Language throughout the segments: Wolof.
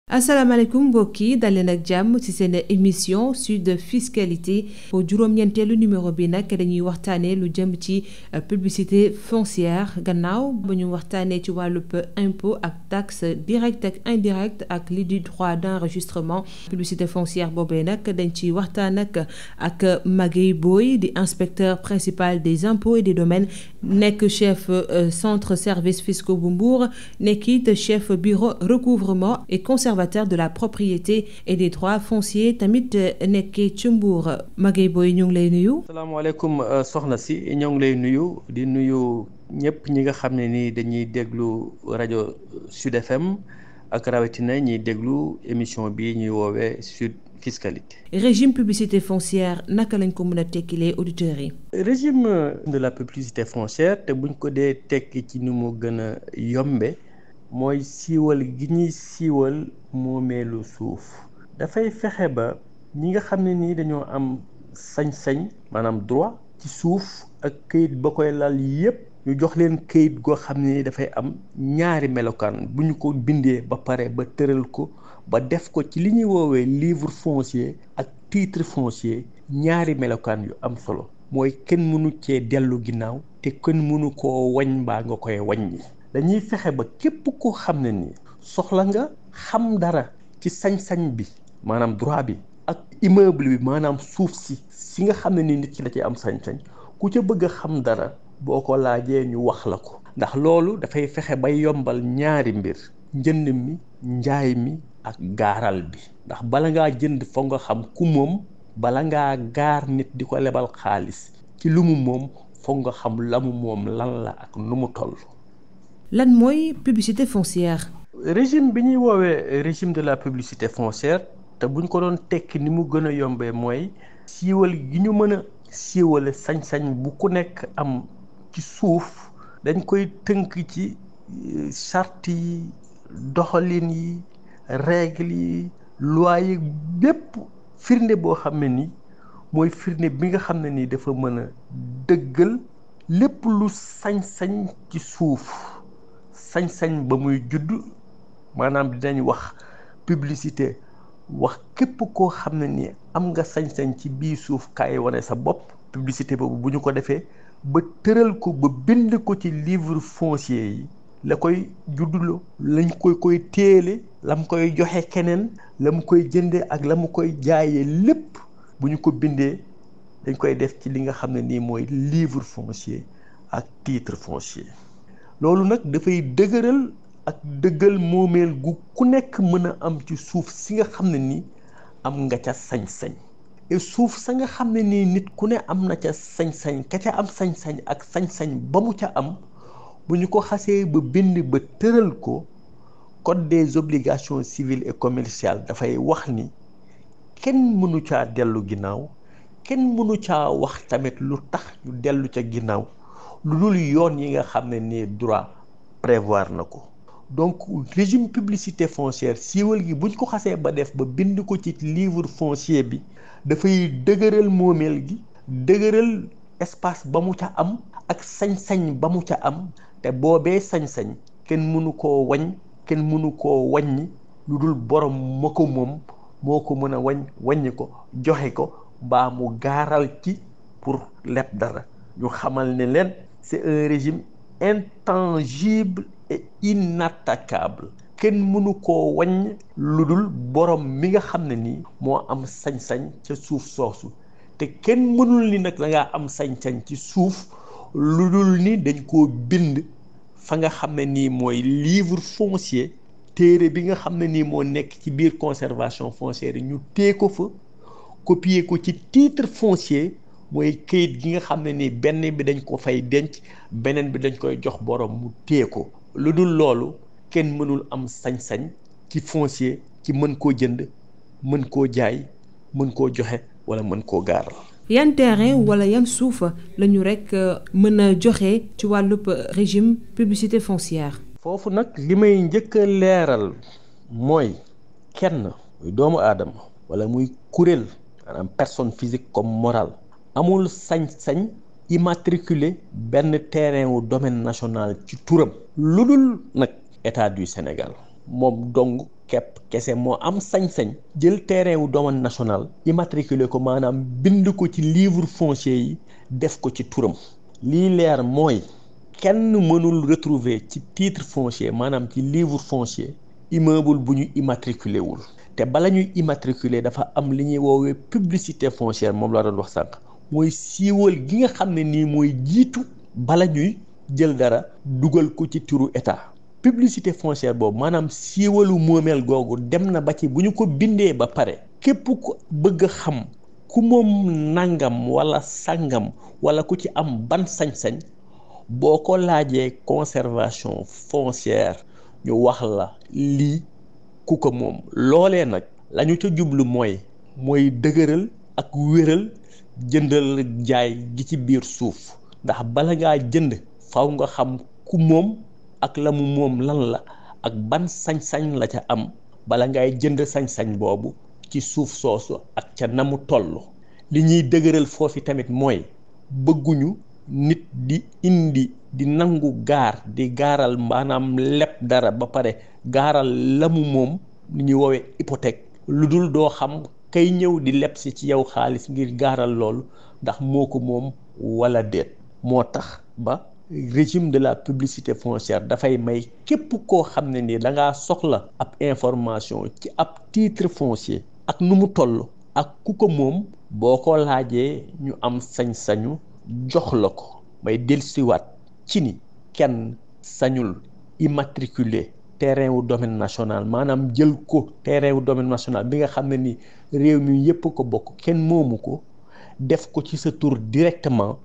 asalaamaaleykum mbokk yi dal leen ak jàmm ci seen émission Sud Fiscalité pour juróom-ñeenteelu numéro bi nag dañuy waxtaanee lu jëm ci publicité foncière gannaaw ba ñu waxtaanee ci wàllub impôt ak taxe direct ak indirect ak li di droit d'enregistrement publicité foncière boobee nag dañ ci waxtaan ak Magueye Boye di inspecteur principal des impôts et des domaines nekk chef centre services fiscaux bu Mbour nekkit chef bureau recouvrement et conservation de la propriété et des droits fonciers tamit nekkee ci Mbour Magueye Boye ñu ngi lay nuyu. asalaamaaleykum soxna si ñoo ngi lay nuyu di nuyu ñëpp ñi nga xam ne ni dañuy déglu rajo Sud FM ak rawatina ñuy déglu émission bi ñuy woowee Sud Fiscalité. régime publicité foncière naka lañ ko mën a tekkilee auditeurs yi. régime de la publicité foncière te buñ ko dee tekki ci ni mu gën a yombe mooy siiwal gi ñuy siiwal moomeelu suuf dafay fexe ba ñi nga xam ne nii dañoo am sañ-sañ maanaam droit ci suuf ak këyit ba koy lal yépp ñu jox leen këyit goo xam ne ni dafay am ñaari melokaan bu ñu ko bindee ba pare ba tëral ko ba def ko ci li ñuy woowee livre foncier ak titre foncier ñaari melokaan yu am solo mooy kenn mënu cee dellu ginnaaw te kenn mënu koo wañ mbaa nga koy wàññi. dañuy fexe ba képp koo xam ne ni soxla nga xam dara ci sañ-sañ bi maanaam droit bi ak immeuble bi maanaam suuf si nga xam ne ni nit ki da ci am sañ-sañ ku ca bëgg a xam dara boo ko laajee ñu wax la ko ndax loolu dafay fexe ba yombal ñaari mbir njënd mi njaay mi ak gaaral bi ndax bala ngaa jënd foog nga xam ku moom bala ngaa gaar nit di ko lebal xaalis ci lu mu moom foog nga xam la mu moom lan la ak nu mu toll. lan mooy publicité foncière. régime bi ñuy woowee régime de la publicité foncière te buñ ko doon tekki ni mu gën a yombee mooy siiwal gi ñu mën a siiwale sañ-sañ bu ku nekk am ci suuf dañ koy tënk ci charte yi doxalin yi règle yi loi yi bépp firnde boo xam ne ni mooy firnde bi nga xam ne ni dafa mën a dëggal lépp lu sañ-sañ ci suuf sañ-sañ ba muy judd maanaam dinañ wax publicité wax képp koo xam ne ni am nga sañ-sañ ci biir suuf kaay wane sa bopp publicité boobu bu ñu ko defee ba tëral ko ba bind ko ci livre foncier yi la koy judduloo lañ koy téele la mu koy joxe keneen la mu koy jënde ak la mu koy jaayee lépp bu ñu ko bindee dañ koy def ci li nga xam ne nii mooy livre foncier ak titre foncier loolu nag dafay dëgëral ak dëggal moomeel gu ku nekk mën a am ci suuf si nga xam ne ni am nga ca sañ-sañ et suuf sa nga xam ne nii nit ku ne am na ca sañ-sañ ka ca am sañ-sañ ak sañ-sañ ba mu ca am bu ñu ko xasee ba bind ba tëral ko code des obligations civiles et commerciales dafay wax ni kenn mënu caa dellu ginnaaw kenn mënu caa wax tamit lu tax ñu dellu ca ginnaaw lu dul yoon yi nga xam ne ni droit prévoir na ko donc régime publicité foncière siiwal gi buñ ko xasee ba def ba bind ko ci livre foncier bi dafay dëgëral moomeel gi dëgëral espace ba mu ca am ak sañ-sañ ba mu ca am te boobee sañ-sañ kenn mënu koo wañ kenn mënu koo wàññi lu dul borom ma ko moom moo ko mën a wàññi ko joxe ko mbaa mu gaaral ci pour leb dara ñu xamal ne leen c'est un régime intangible et inattaquable kenn mënu koo wàññ lu dul borom mi nga xam ne nii moo am sañ-sañ ca suuf soosu te kenn mënul ni nag da ngaa am sañ-sañ ci suuf lu dul ni dañ koo bind fa nga xam ne nii mooy livre foncier téere bi nga xam ne nii moo nekk ci biir conservation foncière yi ñu téye ko fa copier ko ci titre foncier mooy këyit gi nga xam ne nii benn bi dañ ko fay denc beneen bi dañ koy jox borom mu téye ko lu dul loolu kenn mënul am sañ-sañ ci foncier ci mën koo jënd mën koo jaay mën koo joxe wala mën koo gaaral. yan terrain wala yan suuf lañu rek mën a joxe ci wàllub régime publicité foncière. foofu nag li may njëkk a leeral mooy kenn muy doomu aadama wala muy kuréel maanaam personne physique comme morale amul sañ-sañ immatriculé benn terrain wu domaine national ci turam lu dul nag état du Sénégal moom dong képp kese moo am sañ-sañ jël terrain wu domaine national immatriculé ko maanaam bind ko ci livre foncier yi def ko ci turam. lii leer mooy kenn mënul retrouver ci titre foncier maanaam ci livre foncier immeuble bu ñu immatriculé wul te bala ñuy immatriculé dafa am li ñuy woowee publicité foncière moom laa doon wax sànq mooy siiwal gi nga xam ne nii mooy jiitu bala ñuy jël dara dugal ko ci turu état. publicité foncière boobu maanaam siiwalu moomeel googu dem na ba ci bu ñu ko bindee ba pare képp ku bëgg a xam ku moom nangam wala sangam wala ku ci am ban sañ-sañ boo ko laajee conservation foncière ñu wax la lii ku ko moom. loolee nag la ñu ca jublu mooy dëgëral ak wéral jëndal jaay gi ci biir suuf ndax bala ngaa jënd faw nga xam ku moom ak la mu moom lan la ak ban sañ-sañ la ca am bala ngay jënd sañ-sañ boobu ci suuf soosu ak ca na mu toll. li ñuy dëgëral foofu tamit mooy bëgguñu nit di nangu gaar di gaaral maanaam leb dara ba pare gaaral la mu moom li ñuy woowee hypothèque lu dul doo xam kay ñëw di leb si ci yow xaalis ngir gaaral loolu ndax moo ko moom wala déet. moo tax ba régime de la publicité foncière dafay may képp koo xam ne ni da ngaa soxla ab information ci ab titre foncier ak nu mu toll ak ku ko moom boo ko laajee ñu am sañ-sañu jox la ko. may dellusiwaat ci ni kenn sañul immatriculer terrain wu domaine national maanaam jël ko terrain wu domaine national bi nga xam ne ni réew mi yépp ko bokk kenn moomu ko def ko ci sa tur directement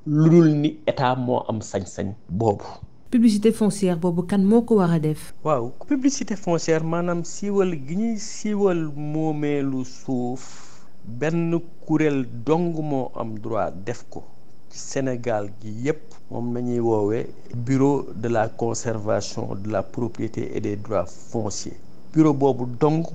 lu dul ni état moo am sañ-sañ boobu. publicité foncière boobu kan moo ko war a def. waaw publicité foncière maanaam siiwal gi ñuy siiwal moomeelu suuf benn kuréel dong moo am droit def ko ci Sénégal gi yépp moom lañuy woowee bureau de la conservation de la propriété et des droits fonciers. bureau boobu dong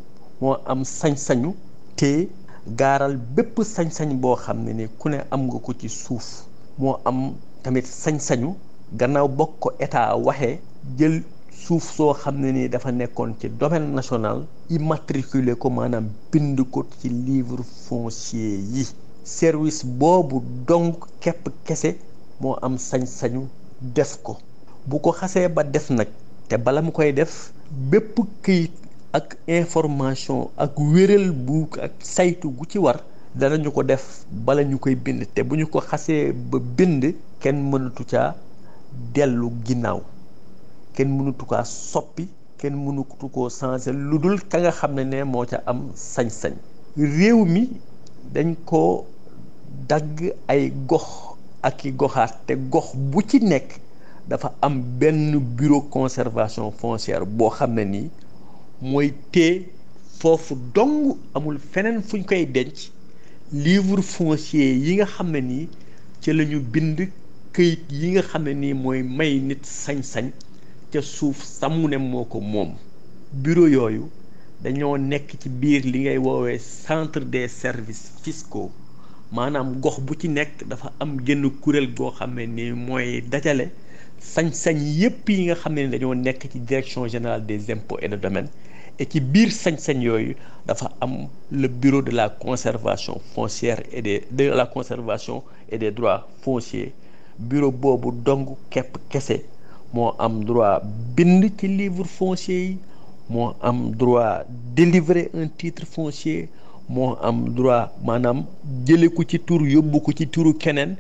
moo am sañ-sañu te gaaral bépp sañ-sañ boo xam ne ni ku ne am nga ko ci suuf. moo am tamit sañ-sañu gannaaw bokk ko état waxee jël suuf soo xam ne ni dafa nekkoon ci domaine national immatriculé ko maanaam bind ko ci livre foncier yi. service boobu donc képp kese moo am sañ-sañu def ko bu ko xasee ba def nag te bala mu koy def bépp këyit ak information ak wéral bu ak saytu gu ci war danañu ko def bala ñu koy bind te bu ñu ko xasee ba bind kenn mënatu caa dellu ginnaaw kenn mënatu kaa soppi kenn mënatu koo changer lu dul ka nga xam ne moo ca am sañ-sañ. réew mi dañ ko dagg ay gox ak i goxaat te gox bu ci nekk dafa am benn bureau conservation foncière boo xam ne nii mooy tee foofu dong amul feneen fuñ koy denc livre foncier yi nga xam ne nii ci la ñu bind këyit yi nga xam ne nii mooy may nit sañ-sañ ca suuf sàmm ne moo ko moom. bureau yooyu dañoo nekk ci biir li ngay woowee centre des services fiscaux maanaam gox bu ci nekk dafa am genn kuréel goo xam ne ni mooy dajale sañ-sañ yépp yi nga xam ne ni dañoo nekk ci direction générale des impôts et des domaines et ci biir sañ-sañ yooyu dafa am le bureau de la conservation foncière et de la conservation et des droits fonciers. bureau boobu dong képp kese moo am droit bind ci livre foncier yi moo am droit délivrer un titre foncier moo am droit maanaam jële ko ci tur yóbbu ko ci turu keneen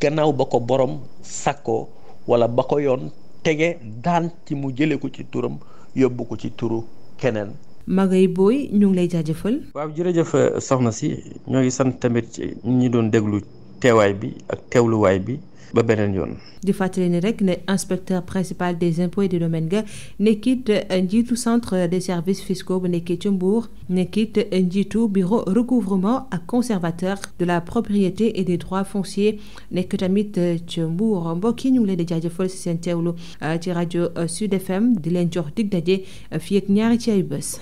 gannaaw ba ko borom sakkoo wala ba ko yoon tege daan ci mu jële ko ci turam yóbbu ko ci turu keneen. Magaye Boye ñu ngi lay jaajëfal. waaw jërëjëf soxna si ñoo ngi sant tamit ñi doon déglu teewaay bi ak teewluwaay bi ba beneen yoon. di fàttali ni rek ne inspecteur principal des impôts et des domaines ga nekkit njiitu centre des services fiscaux bu nekkee ca Mbour nekkit njiitu bureau recouvrement ak conservateur de la propriété et des droits fonciers nekk tamit ca Mbour. mbokk yi ñu ngi leen di jaajëfal si seen teewlu ci rajo Sud FM di leen jox dig daje fii ak ñaari ci ay bés.